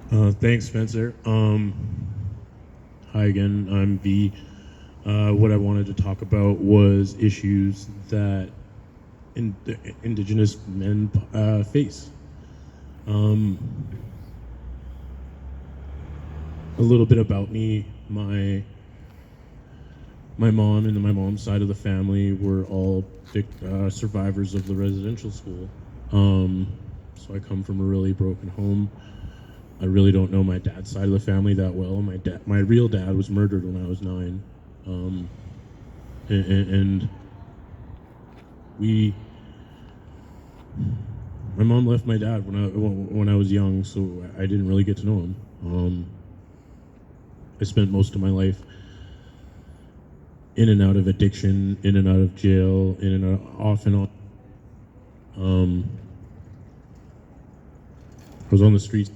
Thanks, Spencer. Hi again. I'm V. What I wanted to talk about was issues that Indigenous men face. Um, a little bit about me. My mom and my mom's side of the family were all survivors of the residential school. So I come from a really broken home. I really don't know my dad's side of the family that well. My real dad was murdered when I was 9, um, and we, my mom left my dad when I was young, so I didn't really get to know him. I spent most of my life in and out of addiction, in and out of jail, in and out, off and on. I was on the streets.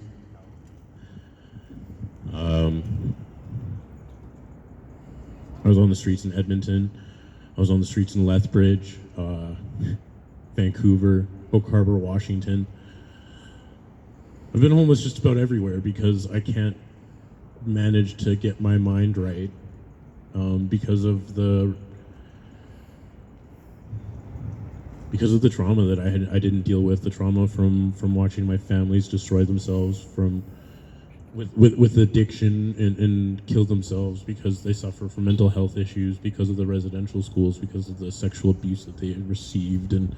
I was on the streets in Edmonton. I was on the streets in Lethbridge, Vancouver, Oak Harbor, Washington. I've been homeless just about everywhere because I can't manage to get my mind right because of the trauma that I didn't deal with, the trauma from watching my families destroy themselves from with addiction and kill themselves because they suffer from mental health issues because of the residential schools, because of the sexual abuse that they received and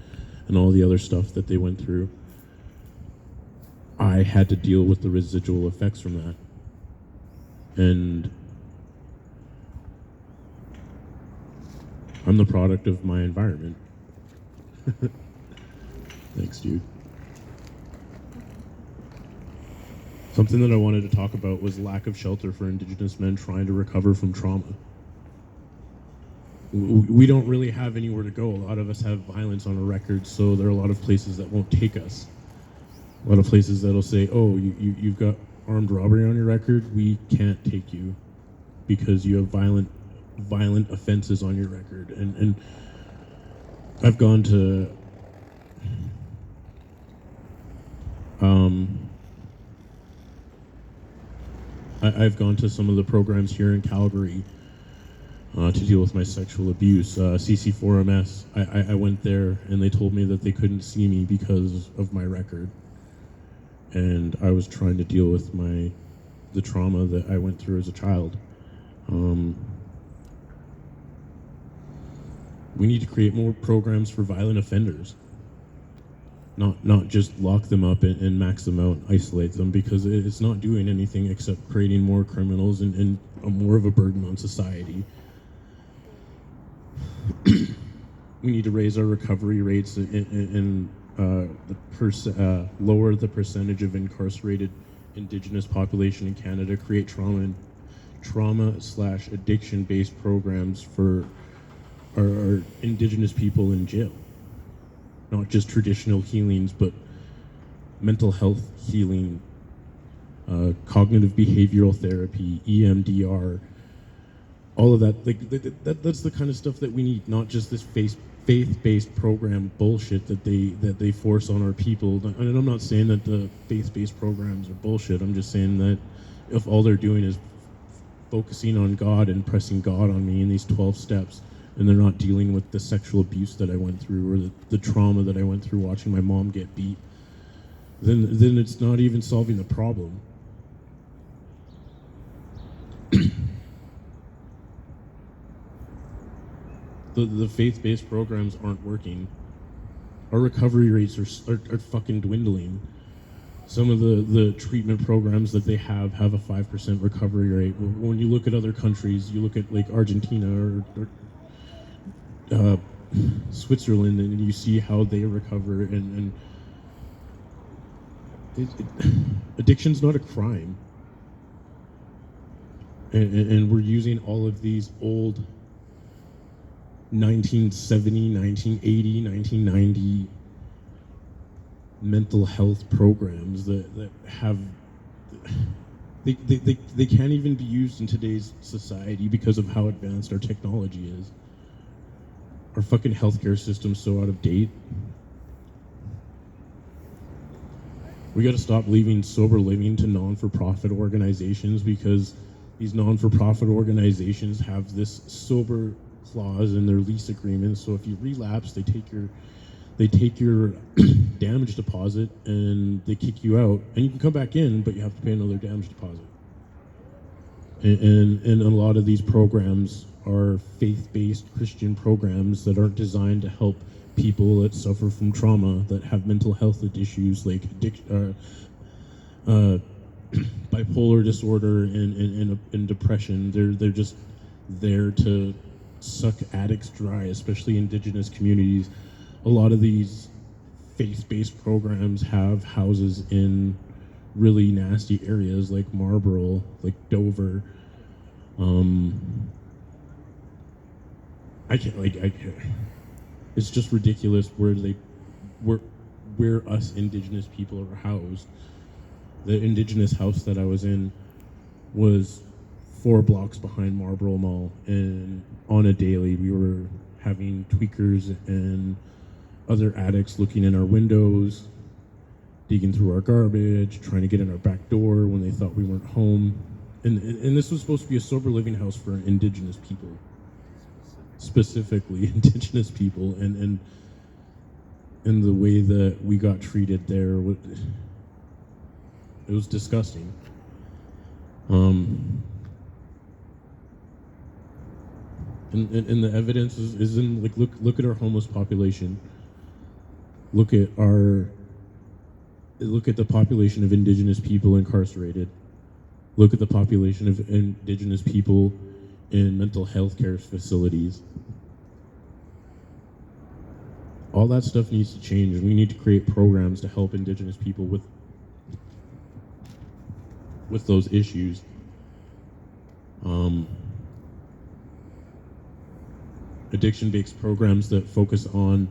all the other stuff that they went through. I had to deal with the residual effects from that. And I'm the product of my environment. Thanks, dude. Something that I wanted to talk about was lack of shelter for Indigenous men trying to recover from trauma. We don't really have anywhere to go. A lot of us have violence on our record, so there are a lot of places that won't take us. A lot of places that'll say, oh, you've got armed robbery on your record, we can't take you because you have violent offenses on your record. And I've gone to I've gone to some of the programs here in Calgary to deal with my sexual abuse. CC4MS, I went there and they told me that they couldn't see me because of my record. And I was trying to deal with the trauma that I went through as a child. We need to create more programs for violent offenders. Not just lock them up and max them out, isolate them, because it's not doing anything except creating more criminals and more of a burden on society. We need to raise our recovery rates and lower the percentage of incarcerated Indigenous population in Canada, create trauma/addiction-based programs for our Indigenous people in jail. Not just traditional healings, but mental health healing, cognitive behavioral therapy, EMDR, all of that. That's the kind of stuff that we need, not just this faith-based program bullshit that they force on our people. And I'm not saying that the faith-based programs are bullshit. I'm just saying that if all they're doing is focusing on God and pressing God on me in these 12 steps, and they're not dealing with the sexual abuse that I went through or the trauma that I went through watching my mom get beat, then it's not even solving the problem. The faith-based programs aren't working. Our recovery rates are fucking dwindling. Some of the treatment programs that they have a 5% recovery rate. When you look at other countries, you look at like Argentina or Switzerland, and you see how they recover, and addiction's not a crime, and we're using all of these old 1970, 1980, 1990 mental health programs that have they can't even be used in today's society because of how advanced our technology is. Our fucking healthcare system's so out of date. We got to stop leaving sober living to non-for-profit organizations, because these non-for-profit organizations have this sober clause in their lease agreement. So if you relapse, they take your damage deposit and they kick you out, and you can come back in, but you have to pay another damage deposit. And a lot of these programs are faith-based Christian programs that aren't designed to help people that suffer from trauma, that have mental health issues like bipolar disorder and depression. They're just there to suck addicts dry, especially Indigenous communities. A lot of these faith-based programs have houses in really nasty areas like Marlborough, like Dover. I can't. It's just ridiculous where us Indigenous people are housed. The Indigenous house that I was in was 4 blocks behind Marlborough Mall, and on a daily we were having tweakers and other addicts looking in our windows, digging through our garbage, trying to get in our back door when they thought we weren't home. And this was supposed to be a sober living house for Indigenous people, specifically Indigenous people, and the way that we got treated there, it was disgusting. And the evidence is in, like, look at our homeless population. Look at the population of Indigenous people incarcerated. Look at the population of Indigenous people in mental health care facilities. All that stuff needs to change, and we need to create programs to help Indigenous people with those issues. Addiction-based programs that focus on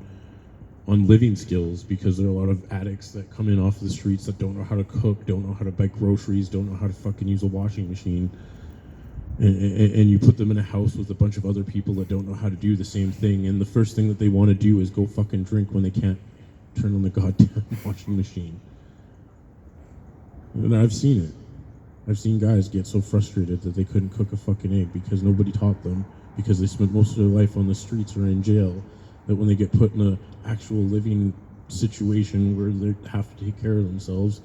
living skills, because there are a lot of addicts that come in off the streets that don't know how to cook, don't know how to buy groceries, don't know how to fucking use a washing machine. And you put them in a house with a bunch of other people that don't know how to do the same thing, and the first thing that they want to do is go fucking drink when they can't turn on the goddamn washing machine. And I've seen it. I've seen guys get so frustrated that they couldn't cook a fucking egg because nobody taught them, because they spent most of their life on the streets or in jail, that when they get put in an actual living situation where they have to take care of themselves,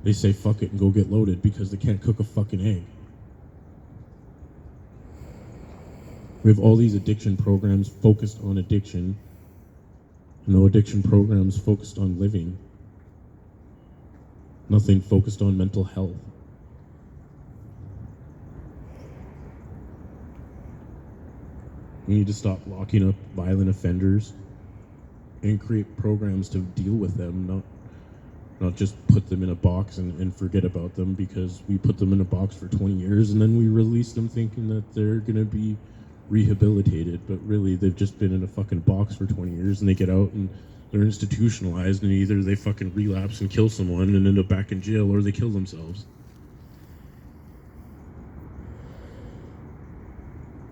they say fuck it and go get loaded because they can't cook a fucking egg. We have all these addiction programs focused on addiction, no addiction programs focused on living. Nothing focused on mental health. We need to stop locking up violent offenders and create programs to deal with them, not just put them in a box and forget about them, because we put them in a box for 20 years and then we release them thinking that they're going to be rehabilitated, but really they've just been in a fucking box for 20 years and they get out and they're institutionalized, and either they fucking relapse and kill someone and end up back in jail, or they kill themselves.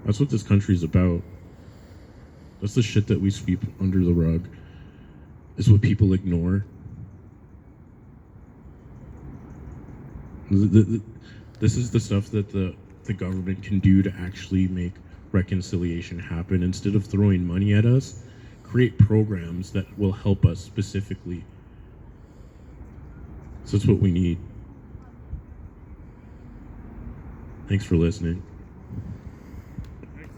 That's what this country's about. That's the shit that we sweep under the rug. It's what people ignore. This is the stuff that the government can do to actually make reconciliation happen. Instead of throwing money at us, create programs that will help us specifically. So that's what we need. Thanks for listening.